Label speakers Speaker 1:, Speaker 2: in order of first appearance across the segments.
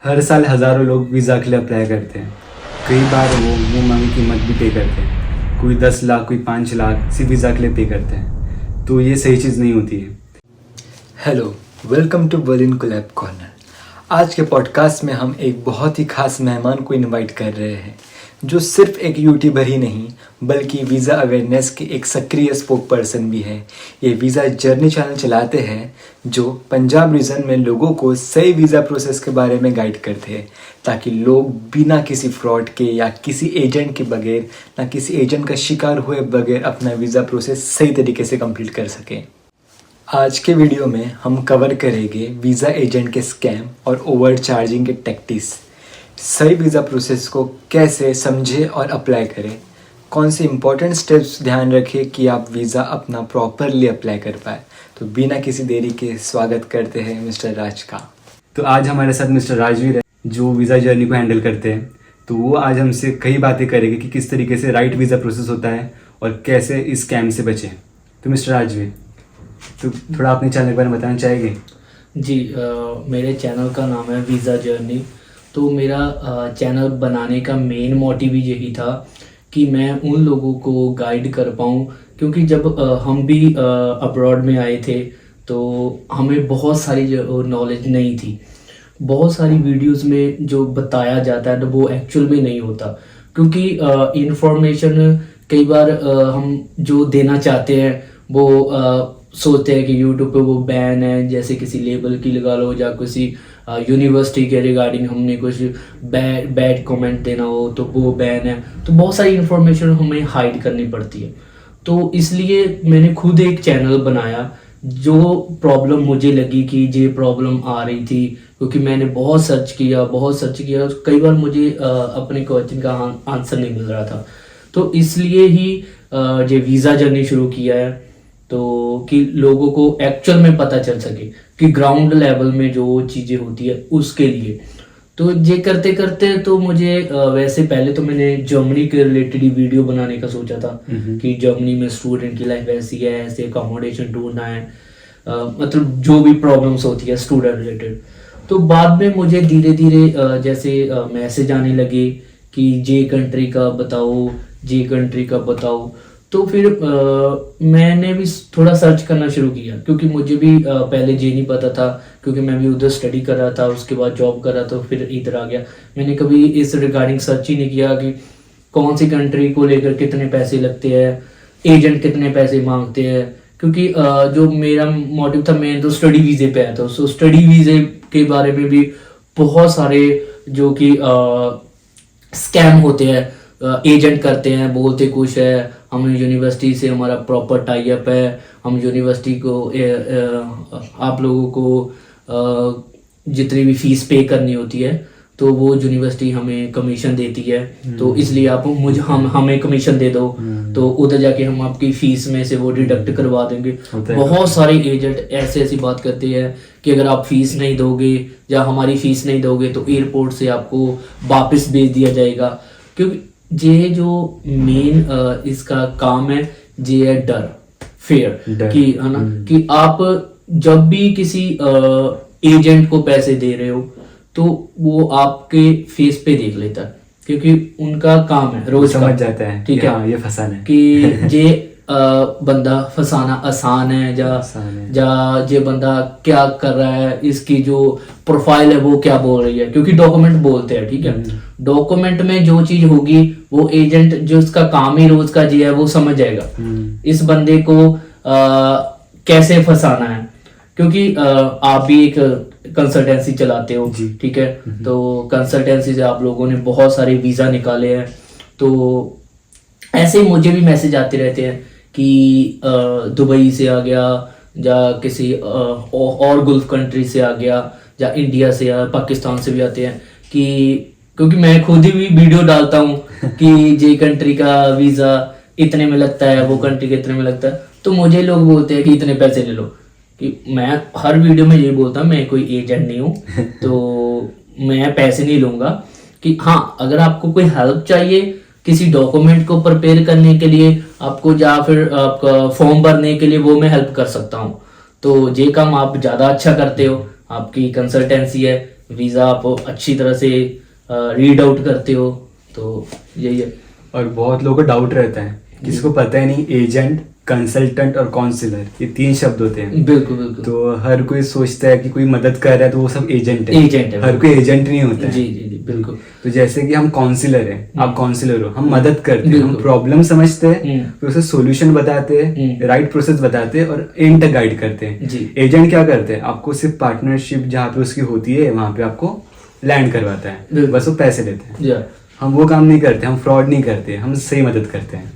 Speaker 1: हर साल हज़ारों लोग वीज़ा के लिए अप्लाई करते हैं। कई बार वो मुँह मांगी कीमत भी पे करते हैं। कोई 10 लाख, कोई 5 लाख सिर्फ वीज़ा के लिए पे करते हैं। तो ये सही चीज़ नहीं होती है।
Speaker 2: Hello, welcome to Berlin collab corner. आज के पॉडकास्ट में हम एक बहुत ही खास मेहमान को इनवाइट कर रहे हैं, जो सिर्फ एक यूट्यूबर ही नहीं बल्कि वीज़ा अवेयरनेस के एक सक्रिय स्पोक पर्सन भी है। ये वीज़ा जर्नी चैनल चलाते हैं जो पंजाब रीजन में लोगों को सही वीज़ा प्रोसेस के बारे में गाइड करते हैं, ताकि लोग बिना किसी फ्रॉड के या किसी एजेंट के बगैर ना किसी एजेंट का शिकार हुए बगैर अपना वीज़ा प्रोसेस सही तरीके से कंप्लीट कर सकें। आज के वीडियो में हम कवर करेंगे वीज़ा एजेंट के स्कैम और ओवर चार्जिंग के टैक्टिक्स। सही वीज़ा प्रोसेस को कैसे समझें और अप्लाई करें, कौन से इंपॉर्टेंट स्टेप्स ध्यान रखें कि आप वीज़ा अपना प्रॉपरली अप्लाई कर पाए। तो बिना किसी देरी के स्वागत करते हैं मिस्टर राज का।
Speaker 1: तो आज हमारे साथ मिस्टर राजवीर है जो वीज़ा जर्नी को हैंडल करते हैं। तो वो आज हमसे कई बातें करेंगे कि किस तरीके से राइट वीज़ा प्रोसेस होता है और कैसे इस स्कैम से बचें। तो मिस्टर राजवीर, तो थोड़ा अपने चैनल के बारे में बताना चाहेंगे?
Speaker 3: जी, मेरे चैनल का नाम है वीज़ा जर्नी। तो मेरा चैनल बनाने का मेन मोटिव ही यही था कि मैं उन लोगों को गाइड कर पाऊँ, क्योंकि जब हम भी अब्रॉड में आए थे तो हमें बहुत सारी नॉलेज नहीं थी। बहुत सारी वीडियोस में जो बताया जाता है वो एक्चुअल में नहीं होता, क्योंकि इंफॉर्मेशन कई बार हम जो देना चाहते हैं वो सोचते हैं कि यूट्यूब पे वो बैन है, जैसे किसी लेबल की लगा लो या किसी यूनिवर्सिटी के रिगार्डिंग हमने कुछ बैड कमेंट देना हो तो वो बैन है। तो बहुत सारी इन्फॉर्मेशन हमें हाइड करनी पड़ती है। तो इसलिए मैंने खुद एक चैनल बनाया। जो प्रॉब्लम मुझे लगी कि ये प्रॉब्लम आ रही थी, क्योंकि मैंने बहुत सर्च किया, कई बार मुझे अपने क्वेश्चन का आंसर नहीं मिल रहा था। तो इसलिए ही ये वीज़ा जर्नी शुरू किया है, तो कि लोगों को एक्चुअल में पता चल सके कि ग्राउंड लेवल में जो चीज़ें होती है उसके लिए। तो ये करते करते तो मुझे वैसे पहले तो मैंने जर्मनी के रिलेटेड ही वीडियो बनाने का सोचा था कि जर्मनी में स्टूडेंट की लाइफ ऐसी है, ऐसे अकोमोडेशन ढूंढना है, मतलब जो भी प्रॉब्लम्स होती है स्टूडेंट रिलेटेड। तो बाद में मुझे धीरे धीरे जैसे मैसेज आने लगे कि जे कंट्री का बताओ, तो फिर मैंने भी थोड़ा सर्च करना शुरू किया, क्योंकि मुझे भी पहले ये नहीं पता था, क्योंकि मैं भी उधर स्टडी कर रहा था, उसके बाद जॉब कर रहा था, फिर इधर आ गया। मैंने कभी इस रिगार्डिंग सर्च ही नहीं किया कि कौन सी कंट्री को लेकर कितने पैसे लगते हैं, एजेंट कितने पैसे मांगते हैं, क्योंकि जो मेरा मोटिव था मैं तो स्टडी वीज़े पे आया था। सो स्टडी वीज़े के बारे में भी बहुत सारे जो कि स्कैम होते हैं, एजेंट करते हैं, बोलते कुछ है, हम यूनिवर्सिटी से हमारा प्रॉपर टाई अप है, हम यूनिवर्सिटी को आप लोगों को जितनी भी फीस पे करनी होती है तो वो यूनिवर्सिटी हमें कमीशन देती है, तो इसलिए आप हमें कमीशन दे दो, तो उधर जाके हम आपकी फीस में से वो डिडक्ट करवा देंगे। बहुत सारे एजेंट ऐसी बात करते हैं कि अगर आप फीस नहीं दोगे या हमारी फीस नहीं दोगे तो एयरपोर्ट से आपको वापस भेज दिया जाएगा। क्योंकि ये जो मेन इसका काम है ये है डर, फेयर कि है ना, कि आप जब भी किसी एजेंट को पैसे दे रहे हो तो वो आपके फेस पे देख लेता है, क्योंकि उनका काम है, रोज
Speaker 1: समझ जाता है,
Speaker 3: ठीक है,
Speaker 1: हाँ, ये फंसाना है
Speaker 3: कि ये बंदा फंसाना आसान है या ये बंदा क्या कर रहा है, इसकी जो प्रोफाइल है वो क्या बोल रही है, क्योंकि डॉक्यूमेंट बोलते हैं, ठीक है। डॉक्यूमेंट में जो चीज होगी वो एजेंट जो उसका काम ही रोज का जी है वो समझ जाएगा इस बंदे को कैसे फंसाना है। क्योंकि आप भी एक कंसल्टेंसी चलाते हो, ठीक है, तो कंसल्टेंसी से आप लोगों ने बहुत सारे वीजा निकाले हैं। तो ऐसे ही मुझे भी मैसेज आते रहते हैं कि दुबई से आ गया या किसी और गल्फ कंट्री से आ गया या इंडिया से या पाकिस्तान से भी आते हैं, कि क्योंकि मैं खुद ही भी वीडियो डालता हूँ कि ये कंट्री का वीज़ा इतने में लगता है, वो कंट्री के इतने में लगता है, तो मुझे लोग बोलते हैं कि इतने पैसे ले लो। कि मैं हर वीडियो में यही बोलता हूँ मैं कोई एजेंट नहीं हूँ, तो मैं पैसे नहीं लूँगा। कि हाँ, अगर आपको कोई हेल्प चाहिए किसी डॉक्यूमेंट को प्रिपेयर करने के लिए आपको, या फिर आपका फॉर्म भरने के लिए, वो मैं हेल्प कर सकता हूँ। तो ये काम आप ज़्यादा अच्छा करते हो, आपकी कंसल्टेंसी है, वीज़ा आप अच्छी तरह से रीड आउट करते हो, तो यही है।
Speaker 1: और बहुत लोगों को डाउट रहता है, किसी को पता ही नहीं एजेंट, कंसल्टेंट और काउंसलर ये 3 शब्द होते हैं।
Speaker 3: बिल्कुल बिल्कुल।
Speaker 1: तो हर कोई सोचता है कि कोई मदद कर रहा है तो वो सब एजेंट है।
Speaker 3: एजेंट है,
Speaker 1: हर कोई एजेंट नहीं होता है।
Speaker 3: जी जी जी बिल्कुल।
Speaker 1: तो जैसे कि हम काउंसलर हैं, आप काउंसलर हो, हम मदद करते हैं, हम
Speaker 3: बिल्कुल।
Speaker 1: प्रॉब्लम समझते हैं, फिर उसे सॉल्यूशन बताते हैं, राइट प्रोसेस बताते हैं और एंड तक गाइड करते हैं।
Speaker 3: जी।
Speaker 1: एजेंट क्या करते हैं, आपको सिर्फ पार्टनरशिप जहाँ पे उसकी होती है वहां पे आपको लैंड करवाता है,
Speaker 3: बिल्कुल।
Speaker 1: बस वो पैसे लेते हैं।
Speaker 3: या
Speaker 1: हम वो काम नहीं करते, हम फ्रॉड नहीं करते, हम सही मदद करते हैं।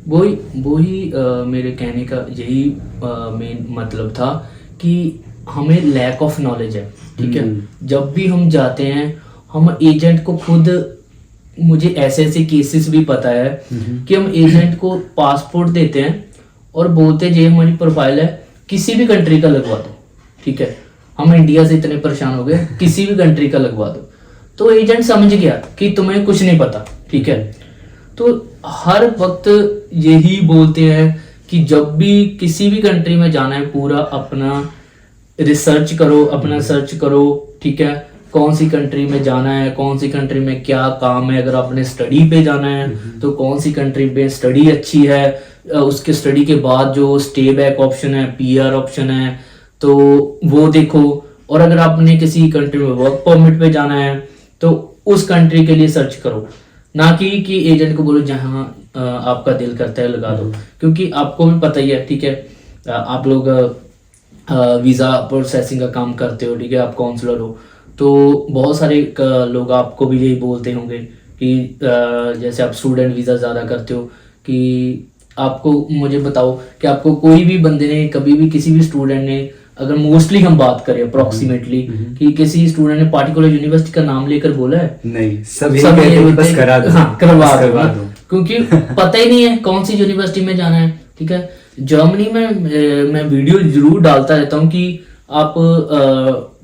Speaker 3: वही मेरे कहने का यही मेन मतलब था कि हमें लैक ऑफ नॉलेज है, ठीक है। जब भी हम जाते हैं हम एजेंट को खुद, मुझे ऐसे ऐसे केसेस भी पता है कि हम एजेंट को पासपोर्ट देते हैं और बोलते हैं ये हमारी प्रोफाइल है, किसी भी कंट्री का लगवा दो, ठीक है। हम इंडिया से इतने परेशान हो गए, किसी भी कंट्री का लगवा दो, तो एजेंट समझ गया कि तुम्हें कुछ नहीं पता, ठीक है। तो हर वक्त यही बोलते हैं कि जब भी किसी भी कंट्री में जाना है पूरा अपना रिसर्च करो, अपना सर्च करो, ठीक है। कौन सी कंट्री में जाना है, कौन सी कंट्री में क्या काम है, अगर आपने स्टडी पे जाना है तो कौन सी कंट्री पे स्टडी अच्छी है, उसके स्टडी के बाद जो स्टे बैक ऑप्शन है, पीआर ऑप्शन है, तो वो देखो। और अगर आपने किसी कंट्री में वर्क परमिट पे जाना है तो उस कंट्री के लिए सर्च करो, ना कि एजेंट को बोलो जहाँ आपका दिल करता है लगा दो, क्योंकि आपको भी पता ही है, ठीक है। आप लोग वीज़ा प्रोसेसिंग का काम करते हो, ठीक है, आप काउंसलर हो, तो बहुत सारे लोग आपको भी यही बोलते होंगे कि जैसे आप स्टूडेंट वीज़ा ज़्यादा करते हो कि आपको, मुझे बताओ कि आपको कोई भी बंदे ने कभी भी, किसी भी स्टूडेंट ने, अगर मोस्टली हम बात करें अप्रोक्सीमेटली कि किसी स्टूडेंट ने पार्टिकुलर यूनिवर्सिटी का नाम लेकर बोला है?
Speaker 1: नहीं, सब यही कहते हैं कि बस करा दो,
Speaker 3: हाँ, करवा
Speaker 1: बस
Speaker 3: दो, क्योंकि पता ही नहीं है कौन सी यूनिवर्सिटी में जाना है, ठीक है। जर्मनी में मैं वीडियो जरूर डालता रहता हूँ कि आप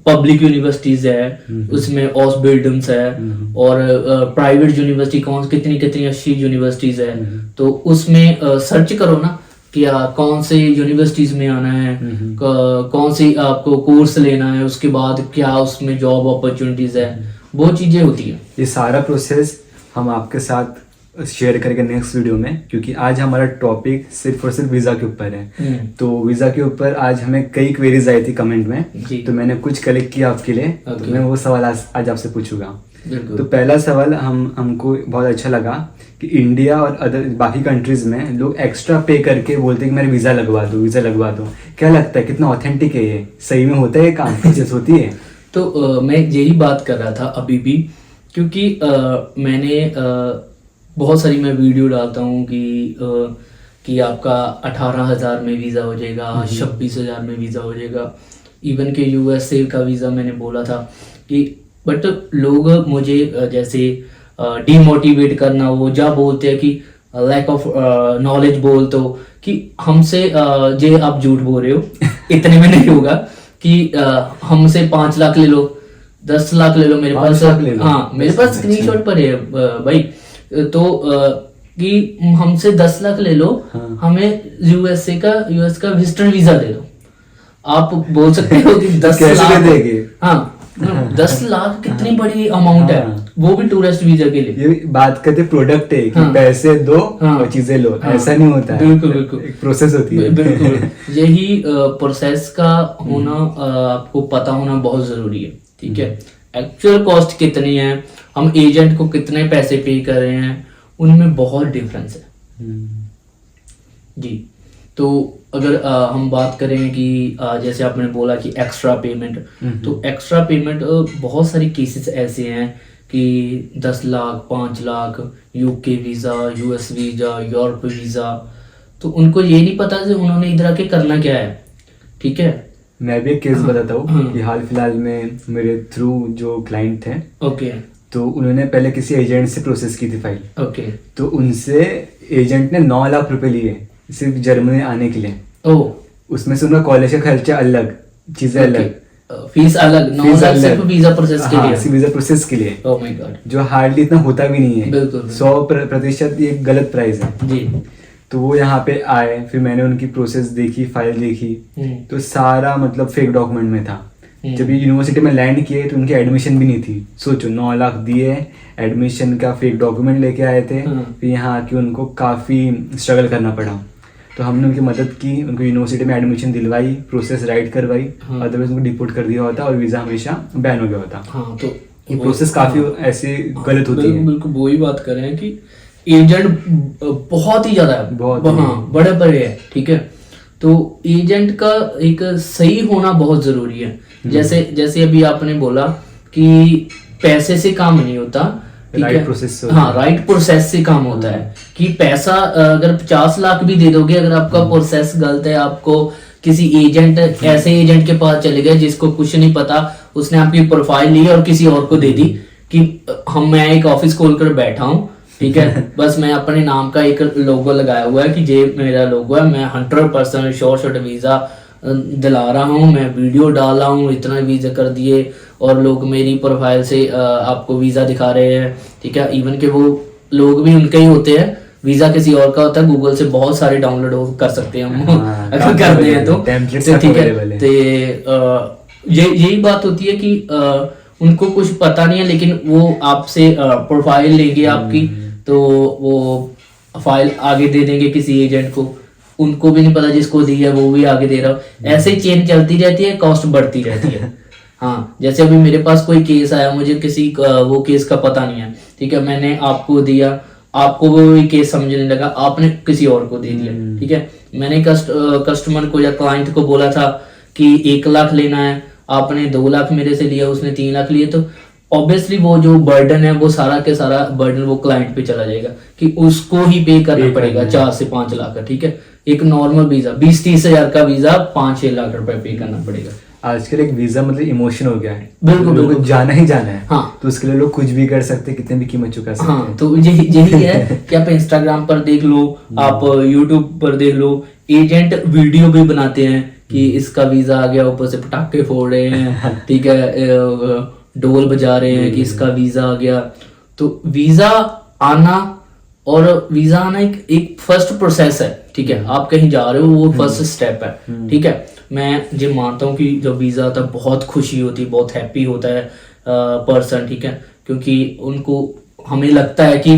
Speaker 3: पब्लिक यूनिवर्सिटीज है, उसमें ऑसबिल्डम्स है, और प्राइवेट यूनिवर्सिटी कितनी कितनी अच्छी यूनिवर्सिटीज है, तो उसमें सर्च करो ना कि कौन से यूनिवर्सिटीज में आना है, कौन सी आपको कोर्स लेना है, उसके बाद क्या उसमें जॉब अपॉर्चुनिटीज है, वो चीजें होती है।
Speaker 1: ये सारा प्रोसेस हम आपके साथ शेयर करेंगे नेक्स्ट वीडियो में, क्योंकि आज हमारा टॉपिक सिर्फ और सिर्फ वीज़ा के ऊपर है। तो वीज़ा के ऊपर आज हमें कई क्वेरीज आई थी कमेंट में, तो मैंने कुछ कलेक्ट किया आपके लिए, तो मैं वो सवाल आज आपसे पूछूंगा। तो पहला सवाल हमको बहुत अच्छा लगा कि इंडिया और अदर बाकी कंट्रीज में लोग एक्स्ट्रा पे करके बोलते हैं कि मेरा वीज़ा लगवा दो, वीज़ा लगवा दो। क्या लगता है कितना ऑथेंटिक है ये, सही में होता है ये काम, प्रोसेस होती है?
Speaker 3: तो मैं यही बात कर रहा था अभी भी, क्योंकि मैंने बहुत सारी मैं वीडियो डालता हूँ कि आपका 18,000 में वीज़ा हो जाएगा, 26,000 में वीज़ा हो जाएगा। इवन के यूएसए का वीज़ा मैंने बोला था कि, बट लोग मुझे जैसे डीमोटिवेट करना, वो जा बोलते हैं कि लैक ऑफ नॉलेज बोलते हो कि हमसे जे आप झूठ बोल रहे हो, इतने में नहीं होगा कि हमसे 5 लाख ले लो, 10 लाख ले लो, मेरे पास, हाँ मेरे पास स्क्रीनशॉट पर है भाई, तो कि हमसे 10 लाख ले लो, हमें यूएस का विजिटर वीजा दे दो। आप बोल सकते हो कि 10 लाख
Speaker 1: देंगे?
Speaker 3: हाँ 10 लाख कितनी बड़ी अमाउंट है, वो भी टूरिस्ट वीजा के लिए।
Speaker 1: ये बात करते प्रोडक्ट है कि पैसे दो और चीजें लो, ऐसा नहीं होता है।
Speaker 3: बिल्कुल बिल्कुल,
Speaker 1: एक प्रोसेस होती है।
Speaker 3: बिल्कुल यही प्रोसेस का होना, आपको पता होना बहुत जरूरी है, ठीक है। एक्चुअल कॉस्ट कितनी है, हम एजेंट को कितने पैसे पे कर रहे हैं, उनमें बहुत डिफरेंस है जी। तो अगर हम बात करें कि जैसे आपने बोला कि एक्स्ट्रा पेमेंट, तो एक्स्ट्रा पेमेंट बहुत सारे केसेस ऐसे हैं कि 10 lakh, 5 lakh, UK visa, US visa, Europe visa, तो उनको ये नहीं पता कि उन्होंने इधर आके करना क्या है, ठीक है।
Speaker 1: मैं भी एक केस बताता हूँ कि हाल फिलहाल में मेरे थ्रू जो क्लाइंट थे,
Speaker 3: ओके,
Speaker 1: तो उन्होंने पहले किसी एजेंट से प्रोसेस की थी फाइल,
Speaker 3: ओके,
Speaker 1: तो उनसे एजेंट ने 9 लाख रुपए लिए सिर्फ जर्मनी आने के लिए। उसमें से उनका कॉलेज का खर्चा अलग, चीजें अलग,
Speaker 3: फीस अलग, 9 लाख सिर्फ वीजा प्रोसेस के लिए।
Speaker 1: हाँ, वीजा प्रोसेस के लिए।
Speaker 3: ओह माय गॉड,
Speaker 1: जो हार्डली इतना होता भी नहीं है।
Speaker 3: बिल्कुल
Speaker 1: 100% ये गलत प्राइस है
Speaker 3: जी।
Speaker 1: तो वो यहाँ पे आए, फिर मैंने उनकी प्रोसेस देखी, फाइल देखी, तो सारा मतलब फेक डॉक्यूमेंट में था। जब ये यूनिवर्सिटी में लैंड किए तो उनकी एडमिशन भी नहीं थी। सोचो 9 लाख दिए, एडमिशन का फेक डॉक्यूमेंट लेके आए थे, फिर यहाँ आके उनको काफ़ी स्ट्रगल करना पड़ा। तो हमने उनकी मदद की, उनको यूनिवर्सिटी में एडमिशन दिलवाई, प्रोसेस राइट करवाई, अदरवाइज उनको डिपोर्ट कर दिया होता और वीज़ा हमेशा बैन हो गया होता।
Speaker 3: हाँ, तो
Speaker 1: ये प्रोसेस काफ़ी ऐसे गलत होती है।
Speaker 3: बिल्कुल वही बात कर रहे हैं कि एजेंट बहुत ही ज्यादा है, हाँ बड़े बड़े है, ठीक है। तो एजेंट का एक सही होना बहुत जरूरी है। जैसे अभी आपने बोला कि पैसे से काम नहीं होता, ठीक है, हाँ राइट प्रोसेस से काम होता है। कि पैसा अगर 50 लाख भी दे दोगे, अगर आपका प्रोसेस गलत है, आपको किसी एजेंट, ऐसे एजेंट के पास चले गए जिसको कुछ नहीं पता, उसने आपकी प्रोफाइल ली और किसी और को दे दी कि मैं एक ऑफिस खोलकर बैठा हूँ, ठीक है, बस मैं अपने नाम का एक लोगो लगाया हुआ है कि ये मेरा लोगो है, मैं 100% शॉर्ट वीजा दिला रहा हूँ, मैं वीडियो डाल रहा हूँ, इतना वीजा कर दिए, और लोग मेरी प्रोफाइल से आपको वीजा दिखा रहे हैं, ठीक है। इवन के वो लोग भी उनके ही होते हैं, वीजा किसी और का होता है, गूगल से बहुत सारे डाउनलोड कर सकते हैं हम अगर करते हैं तो, ठीक है। तो यही बात होती है कि उनको कुछ पता नहीं है, लेकिन वो आपसे प्रोफाइल लेंगे आपकी, तो वो फाइल आगे दे देंगे किसी एजेंट को, उनको भी नहीं पता जिसको दी है वो भी आगे दे रहा हो। ऐसे चेन चलती रहती है, कॉस्ट बढ़ती रहती है। हाँ, जैसे अभी मेरे पास कोई केस आया, मुझे किसी वो केस का पता नहीं है, ठीक है, मैंने आपको दिया, आपको वो केस समझने लगा, आपने किसी और को दे दिया, ठीक है। मैंने कस्टमर को या क्लाइंट को बोला था कि 1 लाख लेना है, आपने 2 लाख मेरे से लिया, उसने 3 लाख लिए, तो ऑब्वियसली वो जो बर्डन है वो सारा के सारा बर्डन वो क्लाइंट पे चला जाएगा कि उसको ही पे करना पड़ेगा 4 से 5 लाख का, ठीक है। एक नॉर्मल वीजा 20-30 हजार का वीजा 5-6 लाख रुपए पे करना पड़ेगा।
Speaker 1: आजकल एक वीजा मतलब इमोशन हो गया है,
Speaker 3: बिल्कुल
Speaker 1: जाना ही जाना है।
Speaker 3: हाँ,
Speaker 1: तो उसके लिए लोग कुछ भी कर सकते हैं, कितने भी कीमत चुका सकते हैं।
Speaker 3: हाँ, तो यही है कि आप इंस्टाग्राम पर देख लो, आप यूट्यूब पर देख लो, एजेंट वीडियो भी बनाते हैं कि इसका वीजा आ गया, ऊपर से पटाखे फोड़ रहे हैं, ठीक है, ढोल बजा रहे हैं कि इसका वीजा आ गया। तो वीजा आना और वीजा आना एक फर्स्ट प्रोसेस है, ठीक है। आप कहीं जा रहे हो, वो फर्स्ट स्टेप है, ठीक है। मैं ये मानता हूँ कि जब वीजा आता है बहुत खुशी होती है, बहुत हैप्पी होता है पर्सन, ठीक है, क्योंकि उनको हमें लगता है कि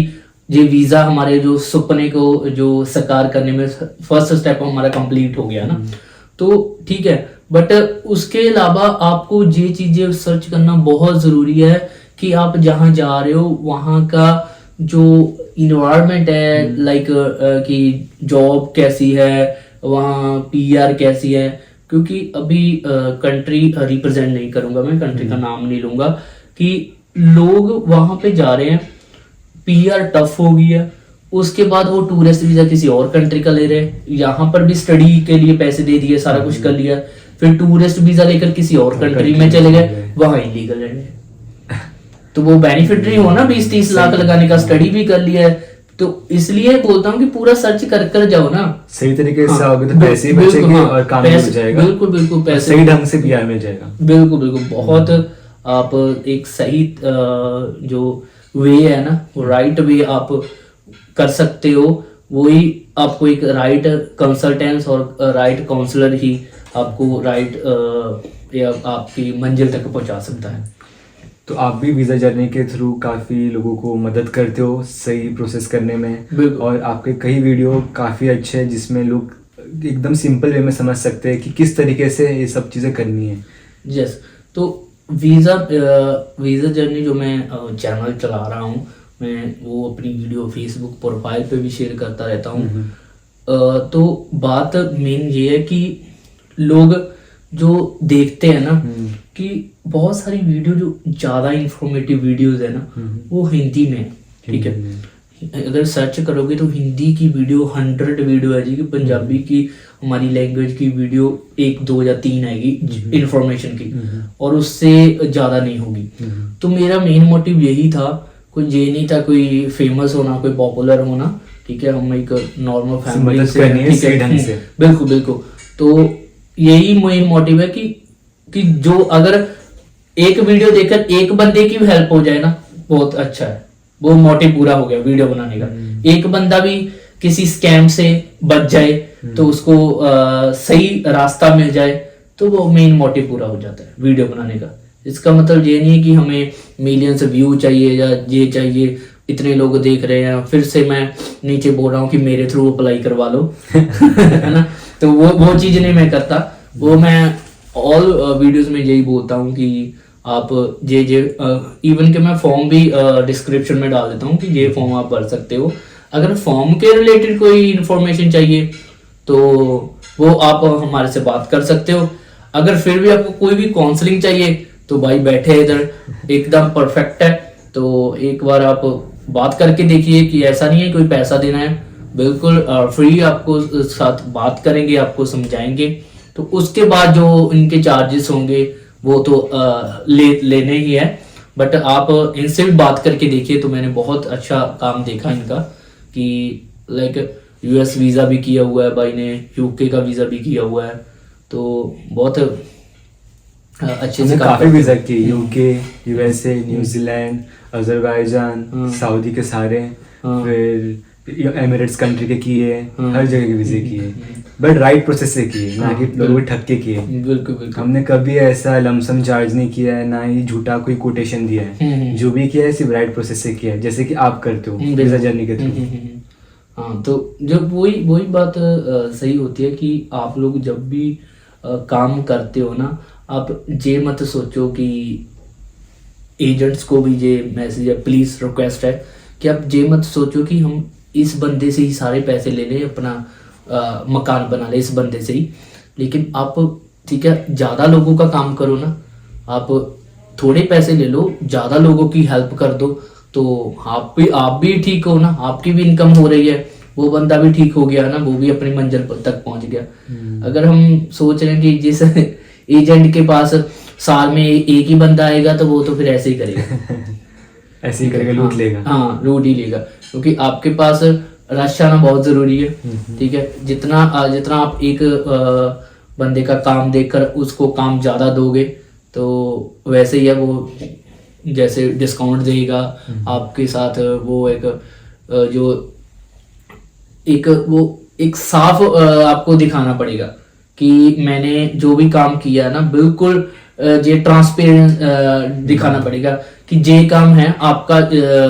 Speaker 3: ये वीजा हमारे जो सपने को जो साकार करने में फर्स्ट स्टेप हमारा कंप्लीट हो गया ना, तो ठीक है। बट उसके अलावा आपको ये चीजें सर्च करना बहुत जरूरी है कि आप जहाँ जा रहे हो वहाँ का जो इन्वायरमेंट है, लाइक कि जॉब कैसी है, वहाँ पीआर कैसी है, क्योंकि अभी कंट्री रिप्रेजेंट नहीं करूंगा, मैं कंट्री का नाम नहीं लूंगा, कि लोग वहां पे जा रहे हैं, पीआर टफ हो गई है, उसके बाद वो टूरिस्ट वीजा किसी और कंट्री का ले रहे हैं, यहाँ पर भी स्टडी के लिए पैसे दे दिए, सारा कुछ कर लिया, फिर टूरिस्ट वीजा लेकर किसी और कंट्री में चले गए, वहां इलीगल है। तो वो बेनिफिट नहीं हो ना, 20-30 लाख लगाने का, स्टडी भी कर लिया है। तो इसलिए बोलता हूँ कि पूरा सर्च कर जाओ ना,
Speaker 1: सही तरीके से आओगे तो पैसे भी बचेंगे और काम भी हो जाएगा।
Speaker 3: बिल्कुल पैसे
Speaker 1: सही ढंग से पीआर मिल जाएगा।
Speaker 3: बिल्कुल बहुत आप एक सही जो वे है ना, वो राइट वे आप कर सकते हो, वही आपको एक राइट कंसल्टेंस और राइट काउंसलर ही आपको राइट या आपकी मंजिल तक पहुंचा सकता है।
Speaker 1: तो आप भी वीज़ा जर्नी के थ्रू काफ़ी लोगों को मदद करते हो सही प्रोसेस करने में, और आपके कई वीडियो काफ़ी अच्छे हैं जिसमें लोग एकदम सिंपल वे में समझ सकते हैं कि किस तरीके से ये सब चीज़ें करनी है।
Speaker 3: यस, तो वीज़ा जर्नी जो मैं चैनल चला रहा हूँ, मैं वो अपनी वीडियो फेसबुक प्रोफाइल पे भी शेयर करता रहता हूँ। तो बात मेन ये है कि लोग जो देखते हैं ना, कि बहुत सारी वीडियो जो ज्यादा इंफॉर्मेटिव वीडियोस है ना, वो हिंदी में, ठीक है। अगर सर्च करोगे तो हिंदी की वीडियो 100 वीडियो है जी, कि पंजाबी की हमारी लैंग्वेज की वीडियो 1, 2 या 3 आएगी इंफॉर्मेशन की, और उससे ज्यादा नहीं होगी। तो मेरा मेन मोटिव यही था, कोई ये नहीं था कोई फेमस होना, कोई पॉपुलर होना, ठीक है। हम एक नॉर्मल फैमिली से, बिल्कुल। तो यही मेन मोटिव है कि जो अगर एक वीडियो देखकर एक बंदे की भी हेल्प हो जाए ना, बहुत अच्छा है, वो मोटिव पूरा हो गया वीडियो बनाने का। एक बंदा भी किसी स्कैम से बच जाए, तो उसको सही रास्ता मिल जाए, तो वो मेन मोटिव पूरा हो जाता है वीडियो बनाने का। इसका मतलब ये नहीं है कि हमें मिलियंस व्यू चाहिए या ये चाहिए, इतने लोग देख रहे हैं, फिर से मैं नीचे बोल रहा हूँ कि मेरे थ्रू अप्लाई करवा लो है ना। तो वो चीज़ नहीं मैं करता, वो मैं ऑल वीडियोस में यही बोलता हूँ कि आप ये इवन के मैं फॉर्म भी डिस्क्रिप्शन में डाल देता हूँ कि ये फॉर्म आप भर सकते हो। अगर फॉर्म के रिलेटेड कोई इन्फॉर्मेशन चाहिए तो वो आप हमारे से बात कर सकते हो। अगर फिर भी आपको कोई भी काउंसलिंग चाहिए तो भाई बैठे इधर एकदम परफेक्ट है, तो एक बार आप बात करके देखिए कि ऐसा नहीं है कोई पैसा देना है, बिल्कुल फ्री आपको साथ बात करेंगे, आपको समझाएंगे। तो उसके बाद जो इनके चार्जेस होंगे वो तो लेने ही है, बट आप इनसे भी बात करके देखिए। तो मैंने बहुत अच्छा काम देखा इनका कि लाइक यूएस वीज़ा भी किया हुआ है भाई ने, यूके का वीज़ा भी किया हुआ है, तो बहुत अच्छे से
Speaker 1: काफी वीजा किए, UK, USA, New Zealand, Azerbaijan, Saudi के सारे, फिर एमिरेट्स कंट्री के किए, हर जगह के वीजे किए, बट राइट प्रोसेस से किए, ना कि लोगों को ठग के किए।
Speaker 3: बिल्कुल बिल्कुल।
Speaker 1: हमने कभी ऐसा लमसम चार्ज नहीं किया है, ना ही झूठा कोई कोटेशन दिया है। जो भी किया है सिर्फ राइट प्रोसेस से किया है, जैसे कि आप करते हो वीजा जर्नी के थ्रू।
Speaker 3: हाँ, तो जब वही बात सही होती है कि आप लोग जब भी काम करते हो ना, आप ये मत सोचो कि एजेंट्स को भी ये मैसेज है, प्लीज रिक्वेस्ट है कि आप ये मत सोचो कि हम इस बंदे से ही सारे पैसे ले लें, अपना मकान बना ले इस बंदे से ही। लेकिन आप ठीक है, ज़्यादा लोगों का काम करो ना, आप थोड़े पैसे ले लो, ज़्यादा लोगों की हेल्प कर दो, तो आप भी ठीक हो ना, आपकी भी इनकम हो रही है, वो बंदा भी ठीक हो गया ना, वो भी अपनी मंजिल तक पहुंच गया। अगर हम सोच रहे हैं कि जिस एजेंट के पास साल में एक ही बंदा आएगा तो वो तो फिर ऐसे ही करेगा
Speaker 1: ऐसे ही करेगा, लूट लेगा।
Speaker 3: हाँ, लूट ही लेगा, क्योंकि आपके पास रश आना बहुत जरूरी है। ठीक है, जितना आप एक बंदे का काम देखकर उसको काम ज्यादा दोगे तो वैसे ही है वो, जैसे डिस्काउंट देगा आपके साथ, वो एक साफ आपको दिखाना पड़ेगा कि मैंने जो भी काम किया है ना, बिल्कुल ये ट्रांसपेरेंट दिखाना पड़ेगा कि ये काम है आपका।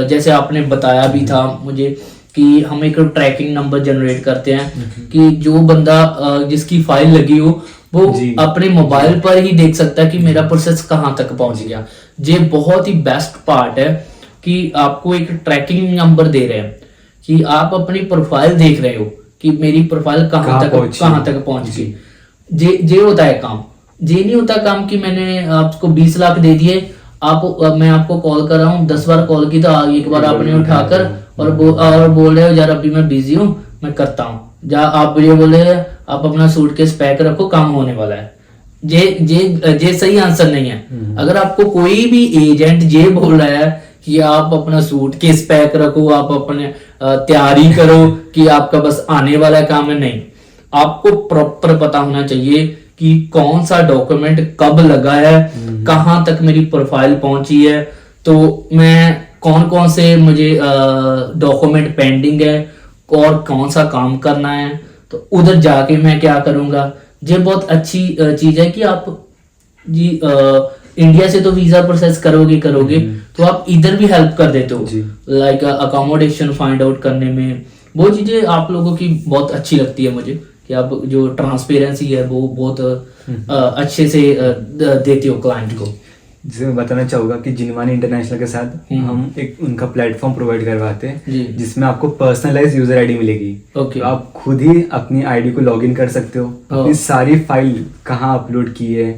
Speaker 3: जैसे आपने बताया भी था मुझे कि हम एक ट्रैकिंग नंबर जनरेट करते हैं कि जो बंदा जिसकी फाइल लगी हो वो अपने मोबाइल पर ही देख सकता है कि मेरा प्रोसेस कहाँ तक पहुंच गया। ये बहुत ही बेस्ट पार्ट है कि आपको एक ट्रैकिंग नंबर दे रहे हैं कि आप अपनी प्रोफाइल देख रहे हो कि मेरी प्रोफाइल कहाँ तक पहुंच गई। ये होता है काम। ये नहीं होता काम कि मैंने आपको 20 लाख दे दिए, मैं आपको कॉल कर रहा हूँ, 10 बार कॉल की तो एक बार आपने उठाकर और बोल रहे हो यार अभी मैं बिजी हूँ, मैं करता हूँ, या आप ये बोल रहे हैं आप अपना सूटकेस पैक रखो, काम होने वाला है। ये सही आंसर नहीं है। अगर आपको कोई भी एजेंट ये बोल रहा है कि आप अपना सूटकेस पैक रखो, आप अपने तैयारी करो कि आपका बस आने वाला काम है, नहीं, आपको प्रॉपर पता होना चाहिए कि कौन सा डॉक्यूमेंट कब लगा है, कहां तक मेरी प्रोफाइल पहुंची है, तो मैं कौन से मुझे डॉक्यूमेंट पेंडिंग है और कौन सा काम करना है, तो उधर जाके मैं क्या करूंगा। ये बहुत अच्छी चीज है कि आप जी इंडिया से तो वीजा प्रोसेस करोगे तो आप इधर भी हेल्प कर देते हो, लाइक अकोमोडेशन फाइंड आउट करने में। वो चीजें आप लोगों की बहुत अच्छी लगती है मुझे कि आप जो ट्रांसपेरेंसी है वो बहुत अच्छे से देते हो क्लाइंट को।
Speaker 1: जिसे मैं बताना चाहूँगा कि जिनवानी इंटरनेशनल के साथ हम एक उनका प्लेटफॉर्म प्रोवाइड करवाते हैं जिसमें आपको पर्सनलाइज यूजर आईडी मिलेगी। तो आप खुद ही अपनी आईडी को लॉगिन कर सकते हो, अपनी सारी फाइल कहाँ अपलोड की है,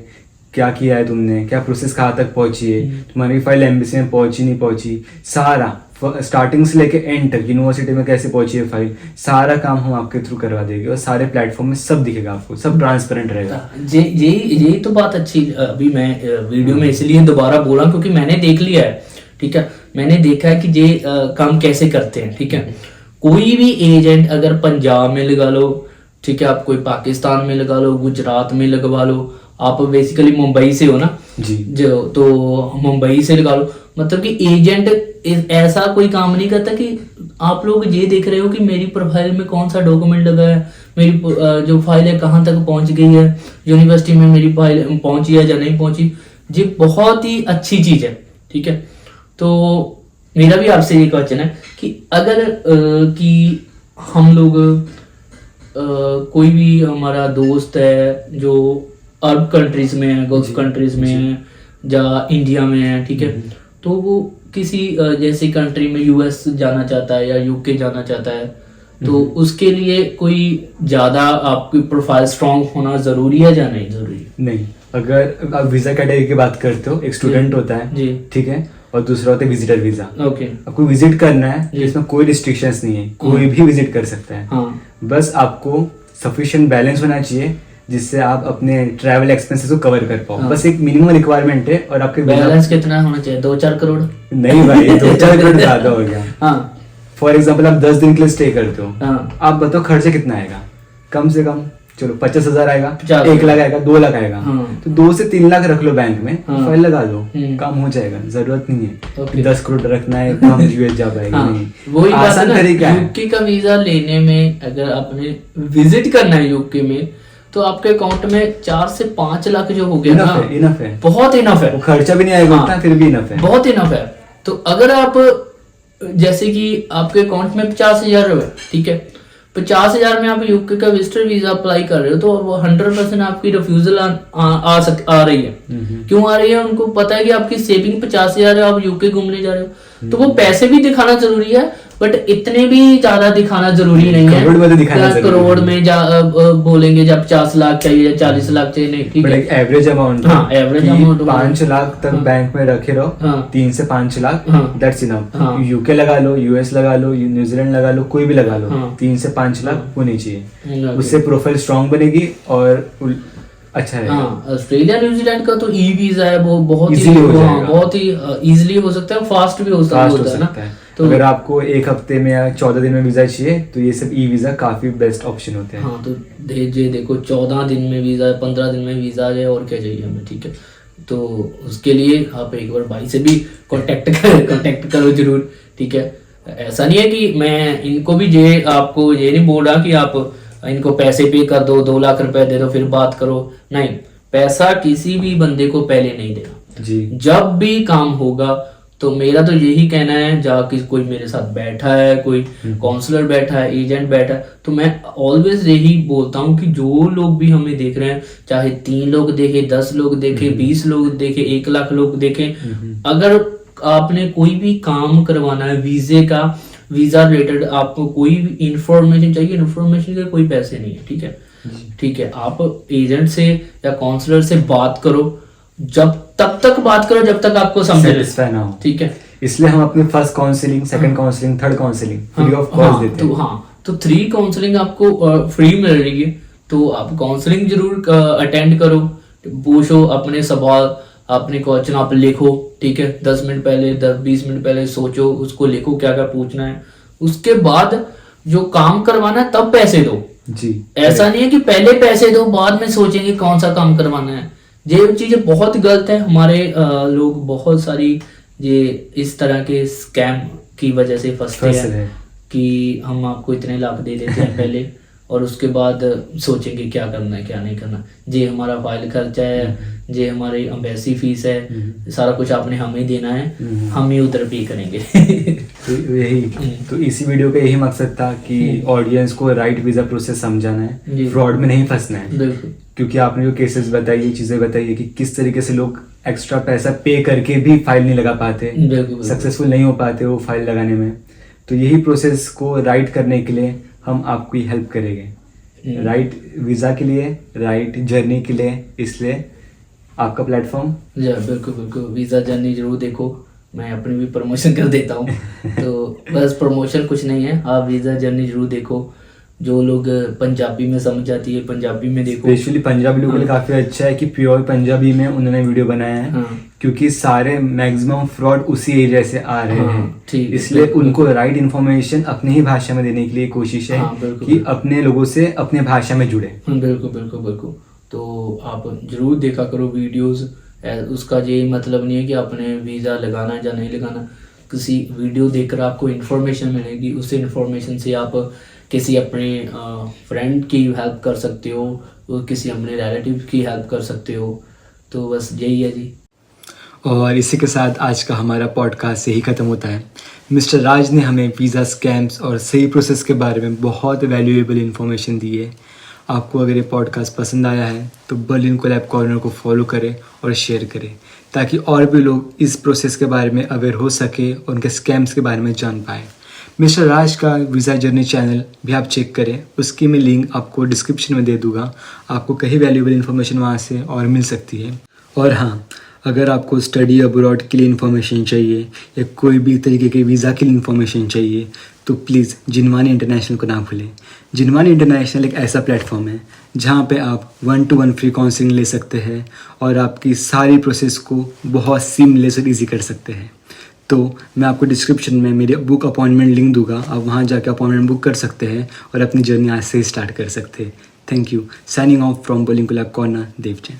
Speaker 1: क्या किया है तुमने, क्या प्रोसेस कहाँ तक पहुंची है, तुम्हारी फाइल एम्बेसी में पहुंची नहीं पहुंची, सारा स्टार्टिंग से लेके एंड तक यूनिवर्सिटी में कैसे पहुंची है फाइल, सारा काम हम आपके थ्रू करवा देंगे और सारे प्लेटफॉर्म में सब दिखेगा आपको, सब ट्रांसपेरेंट रहेगा।
Speaker 3: यही तो बात अच्छी। अभी मैं वीडियो में इसलिए दोबारा बोल रहा हूँ क्योंकि मैंने देख लिया है। ठीक है, मैंने देखा है कि ये काम कैसे करते हैं। ठीक है, कोई भी एजेंट अगर पंजाब में लगा लो, ठीक है, आप कोई पाकिस्तान में लगा लो, गुजरात में लगवा लो, आप बेसिकली मुंबई से हो ना,
Speaker 1: जी
Speaker 3: जो तो मुंबई से लगा लो, मतलब कि एजेंट ऐसा कोई काम नहीं करता कि आप लोग ये देख रहे हो कि मेरी प्रोफाइल में कौन सा डॉक्यूमेंट लगा है, मेरी जो फाइल है कहाँ तक पहुंच गई है, यूनिवर्सिटी में मेरी फाइल पहुंची है या नहीं पहुंची। ये बहुत ही अच्छी चीज है, ठीक है। तो मेरा भी आपसे ये क्वेश्चन है कि अगर कि हम लोग कोई भी हमारा दोस्त है जो अरब कंट्रीज में है, गल्फ कंट्रीज में है या इंडिया में है, ठीक है, तो वो किसी जैसी कंट्री में यूएस जाना चाहता है या यूके जाना चाहता है, तो उसके लिए कोई ज्यादा आपकी प्रोफाइल स्ट्रांग होना जरूरी है या नहीं जरूरी?
Speaker 1: नहीं, अगर आप वीजा कैटेगरी की बात करते हो, एक स्टूडेंट होता है
Speaker 3: जी,
Speaker 1: ठीक है, और दूसरा होता है विजिटर वीजा।
Speaker 3: ओके,
Speaker 1: आपको विजिट करना है तो
Speaker 3: जी।
Speaker 1: इसमें कोई रिस्ट्रिक्शंस नहीं है, कोई भी विजिट कर सकता है।
Speaker 3: हाँ
Speaker 1: बस आपको सफिशिएंट बैलेंस होना चाहिए जिससे आप अपने ट्रैवल एक्सपेंसेस को कवर कर पाओ।
Speaker 3: हाँ।
Speaker 1: बस एक मिनिमम रिक्वायरमेंट है। और आपके
Speaker 3: बैलेंस कितना होना चाहिए? 2-4 करोड़?
Speaker 1: नहीं भाई, 2-4 करोड़ ज्यादा हो गया।
Speaker 3: हाँ
Speaker 1: फॉर एग्जाम्पल आप 10 दिन के लिए स्टे करते हो,
Speaker 3: हाँ,
Speaker 1: आप बताओ खर्चा कितना आएगा? कम से कम चलो 50,000 आएगा,
Speaker 3: 50,000
Speaker 1: 1 लाख आएगा, 2 लाख आएगा।
Speaker 3: हाँ।
Speaker 1: तो 2 से 3 लाख रख लो बैंक में,
Speaker 3: हाँ।
Speaker 1: फाइल लगा दो,
Speaker 3: हम्म।
Speaker 1: काम हो जाएगा। जरूरत नहीं है
Speaker 3: ओके।
Speaker 1: कि 10 करोड़ रखना है तो हम यूएस जा पाएंगे।
Speaker 3: हाँ,
Speaker 1: नहीं,
Speaker 3: वही बात है
Speaker 1: आसान
Speaker 3: ना,
Speaker 1: तरीका है।
Speaker 3: यूके का वीजा लेने में अगर आपने विजिट करना है यूके में, तो आपके अकाउंट में 4 से 5 लाख जो हो गया ना,
Speaker 1: इनफ है।
Speaker 3: बहुत इनफ है,
Speaker 1: वो खर्चा भी नहीं आएगा
Speaker 3: हाँ।
Speaker 1: उतना, फिर भी इनफ है।
Speaker 3: बहुत इनफ है। तो अगर आप जैसे कि आपके अकाउंट में 50,000 रुपए, ठीक है, 50,000 में आप यूके का विजिटर वीजा अप्लाई कर रहे हो, तो वो 100% आपकी रिफ्यूजल आ रही है। क्यों आ रही है? उनको पता है कि आपकी सेविंग 50,000 है, आप यूके घूमने जा रहे हो, तो वो पैसे भी दिखाना जरूरी है, बट इतने भी ज्यादा दिखाना जरूरी नहीं है।
Speaker 1: करोड़ में तो दिखाना
Speaker 3: या
Speaker 1: जरूरी
Speaker 3: करोड़
Speaker 1: है।
Speaker 3: में बोलेंगे जब 50 लाख चाहिए या 40 लाख चाहिए, नहीं, ठीक
Speaker 1: बट
Speaker 3: है।
Speaker 1: एक एवरेज अमाउंट,
Speaker 3: हाँ, average amount
Speaker 1: 5 लाख तक
Speaker 3: हाँ।
Speaker 1: बैंक में रखे रहो,
Speaker 3: हाँ।
Speaker 1: 3 से 5 लाख,
Speaker 3: हाँ।
Speaker 1: That's enough.
Speaker 3: हाँ।
Speaker 1: यूके लगा लो, यूएस लगा लो, न्यूजीलैंड लगा लो, कोई भी लगा लो,
Speaker 3: हाँ।
Speaker 1: 3 से 5 लाख होनी चाहिए।
Speaker 3: Okay.
Speaker 1: उससे प्रोफाइल स्ट्रांग बनेगी और अच्छा रहेगा।
Speaker 3: हाँ, ऑस्ट्रेलिया न्यूजीलैंड का तो ई वीजा है, वो बहुत ही
Speaker 1: Easily हो
Speaker 3: हाँ,
Speaker 1: जाएगा।
Speaker 3: बहुत ही इजीली हो सकता है, फास्ट भी हो
Speaker 1: फास्ट हो
Speaker 3: होता है ना।
Speaker 1: सकता है।
Speaker 3: तो
Speaker 1: अगर आपको 1 हफ्ते में या 14 दिन में वीजा चाहिए तो ये सब ई वीजा काफी बेस्ट ऑप्शन होते हैं।
Speaker 3: हाँ, तो देखो 14 दिन में वीजा है, 15 दिन में वीजा है, और क्या चाहिए हमें, ठीक है। तो उसके लिए आप एक बार भाई से भी कांटेक्ट करो जरूर, ठीक है। ऐसा नहीं है कि मैं इनको भी आपको ये नहीं बोल रहा कि आप इनको पैसे पे कर दो, 2 लाख रुपए दे दो फिर बात करो, नहीं। पैसा किसी भी बंदे को पहले नहीं देना।
Speaker 1: जी,
Speaker 3: जब भी काम होगा, तो मेरा तो यही कहना है, जाके कोई मेरे साथ बैठा है, कोई काउंसलर बैठा है, एजेंट बैठा है, तो मैं ऑलवेज यही बोलता हूँ कि जो लोग भी हमें देख रहे हैं, चाहे 3 लोग देखे, 10 लोग देखे, 20 लोग देखे, 1 लाख लोग देखे, अगर आपने कोई भी काम करवाना है वीजे का, वीजा रिलेटेड आपको कोई भी इंफॉर्मेशन चाहिए, इंफॉर्मेशन के कोई पैसे नहीं है, ठीक है। ठीक है, आप एजेंट से या काउंसलर से बात करो, तब तक बात करो जब तक आपको समझ
Speaker 1: सेटिस्फाई ना हो,
Speaker 3: ठीक है।
Speaker 1: इसलिए हम अपने first counselling, second counselling, third counselling free of cost देते हैं।
Speaker 3: तो 3 काउंसलिंग आपको फ्री मिल रही है, तो आप काउंसलिंग जरूर अटेंड करो, पूछो अपने सवाल, अपने क्वेश्चन आप लिखो, ठीक है। 10 मिनट पहले, 10-20 मिनट पहले सोचो, उसको लिखो क्या क्या पूछना है, उसके बाद जो काम करवाना है तब पैसे दो।
Speaker 1: जी,
Speaker 3: ऐसा नहीं है कि पहले पैसे दो बाद में सोचेंगे कौन सा काम करवाना है। ये चीजें बहुत गलत है। हमारे लोग बहुत सारी ये इस तरह के स्कैम की वजह से फंसते हैं कि हम आपको इतने लाख दे देते हैं पहले, और उसके बाद सोचेंगे क्या करना है क्या नहीं करना। ये हमारा फाइल खर्चा है, ये हमारी एम्बेसी फीस है, सारा कुछ आपने हमें देना है, हम ही उधर पे करेंगे।
Speaker 1: तो यही, तो इसी वीडियो का यही मकसद था कि ऑडियंस को राइट वीजा प्रोसेस समझाना है,
Speaker 3: जी।
Speaker 1: फ्रॉड में नहीं फंसना है।
Speaker 3: बिल्कुल,
Speaker 1: क्योंकि आपने जो केसेस बताई, चीजें बताई है कि किस तरीके से लोग एक्स्ट्रा पैसा पे करके भी फाइल नहीं लगा पाते,
Speaker 3: बिल्कुल,
Speaker 1: सक्सेसफुल नहीं हो पाते वो फाइल लगाने में। तो यही प्रोसेस को राइट करने के लिए हम आपकी हेल्प करेंगे, राइट वीजा के लिए, राइट जर्नी के लिए। इसलिए आपका प्लेटफॉर्म।
Speaker 3: बिल्कुल बिल्कुल, वीजा जर्नी जरूर देखो। मैं अपनी भी प्रमोशन कर देता हूँ। तो बस प्रमोशन कुछ नहीं है, आप वीजा जर्नी जरूर देखो। जो लोग पंजाबी में समझ जाती है पंजाबी में देखो।
Speaker 1: स्पेशली पंजाबी लोगों के लिए काफी अच्छा है कि प्योर पंजाबी में उन्होंने वीडियो बनाया है,
Speaker 3: हाँ।
Speaker 1: क्योंकि सारे मैक्सिमम फ्रॉड उसी एरिया से आ रहे
Speaker 3: हाँ,
Speaker 1: हैं।
Speaker 3: ठीक है,
Speaker 1: इसलिए
Speaker 3: बिल्कुल।
Speaker 1: उनको राइट इन्फॉर्मेशन अपनी ही भाषा में देने के लिए कोशिश है
Speaker 3: हाँ, बिल्कुल,
Speaker 1: कि
Speaker 3: बिल्कुल।
Speaker 1: अपने लोगों से अपने भाषा में जुड़े।
Speaker 3: बिल्कुल बिल्कुल बिल्कुल। तो आप ज़रूर देखा करो वीडियोस। उसका ये मतलब नहीं है कि आपने वीज़ा लगाना या नहीं लगाना। किसी वीडियो देखकर आपको इन्फॉर्मेशन मिलेगी, उस इन्फॉर्मेशन से आप किसी अपने फ्रेंड की हेल्प कर सकते हो, किसी अपने रिलेटिव की हेल्प कर सकते हो। तो बस यही है जी।
Speaker 2: और इसी के साथ आज का हमारा पॉडकास्ट यही ख़त्म होता है। मिस्टर राज ने हमें वीज़ा स्कैम्स और सही प्रोसेस के बारे में बहुत वैल्यूएबल इन्फॉर्मेशन दी है। आपको अगर ये पॉडकास्ट पसंद आया है तो बर्लिन कोलैब कॉर्नर को फॉलो करें और शेयर करें, ताकि और भी लोग इस प्रोसेस के बारे में अवेयर हो सके और उनके स्कैम्स के बारे में जान पाए। मिस्टर राज का वीज़ा जर्नी चैनल भी आप चेक करें, उसकी मैं लिंक आपको डिस्क्रिप्शन में दे दूँगा। आपको कई वैल्यूएबल इन्फॉर्मेशन वहाँ से और मिल सकती है। और हाँ, अगर आपको स्टडी अब्रॉड के लिए इन्फॉर्मेशन चाहिए या कोई भी तरीके के वीज़ा के लिए इन्फॉर्मेशन चाहिए तो प्लीज़ जिनवानी इंटरनेशनल को ना भूलें। जिनवानी इंटरनेशनल एक ऐसा प्लेटफॉर्म है जहाँ पे आप 1-to-1 फ्री काउंसलिंग ले सकते हैं और आपकी सारी प्रोसेस को बहुत सीमलेस और ईजी कर सकते हैं। तो मैं आपको डिस्क्रिप्शन में मेरी बुक अपॉइंटमेंट लिंक दूंगा, आप वहाँ जाकर अपॉइंटमेंट बुक कर सकते हैं और अपनी जर्नी आज से ही स्टार्ट कर सकते हैं। Thank you. Signing off from Berlin collab corner, Dev Jain.